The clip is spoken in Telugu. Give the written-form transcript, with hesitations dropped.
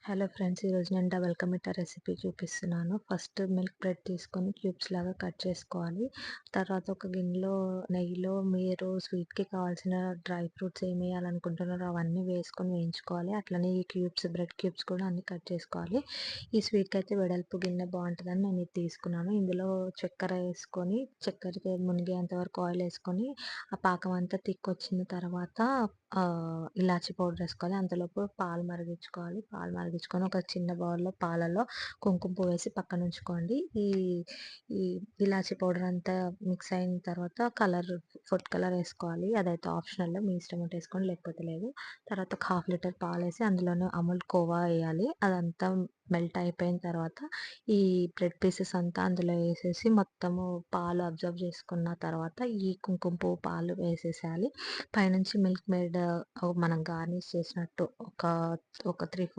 హలో ఫ్రెండ్స్, ఈరోజు నేను డబల్ కా మీఠా రెసిపీ చూపిస్తున్నాను. ఫస్ట్ మిల్క్ బ్రెడ్ తీసుకొని క్యూబ్స్ లాగా కట్ చేసుకోవాలి. తర్వాత ఒక గిన్నెలో నెయ్యిలో మీరు స్వీట్‌కి కావాల్సిన డ్రై ఫ్రూట్స్ ఏమి వేయాలనుకుంటున్నారో అవన్నీ వేసుకొని వేయించుకోవాలి. అట్లనే ఈ క్యూబ్స్, బ్రెడ్ క్యూబ్స్ కూడా అన్నీ కట్ చేసుకోవాలి. ఈ స్వీట్‌కి అయితే వెడల్పు గిన్నె బావుంటదని నేను ఇది తీసుకున్నాను. ఇందులో చక్కెర ఏసుకొని, చక్కెరకి మునిగేంత వరకు ఆయిల్ ఏసుకొని, ఆ పాకం అంతా తిక్కొచ్చిన తర్వాత ఇలాచీ పౌడర్ ఏసుకోవాలి. అంతలోపు పాలు మరిగించుకోవాలి. పాలు మరిగించుకొని ఒక చిన్న బౌల్‌లో పాలలో కుంకుమ పువ్వేసి పక్కనుంచుకోండి. ఈ ఈ ఇలాచీ పౌడర్ అంతా మిక్స్ అయిన తర్వాత ఫుడ్ కలర్ ఏసుకోవాలి. అదైతే ఆప్షనల్. మీ ఇష్టం ఉంటే ఏసుకోండి, లేకపోతే లేదు. తర్వాత ఒక హాఫ్ లీటర్ పాలేసి అందులోనే అమూల్ కోవా ఎయాలి. అదంతా మెల్ట్ అయిపోయిన తర్వాత ఈ బ్రెడ్ పీసెస్ అంతా అందులో ఏసేసి మొత్తము పాలు అబ్జర్వ్ చేసుకున్న తర్వాత ఈ కుంకుమ పువ్వు పాలు వేసేసేయాలి. పైనుంచి మిల్క్ మేడ్ మనం గార్నిష్ చేసినట్టు ఒక 3, 4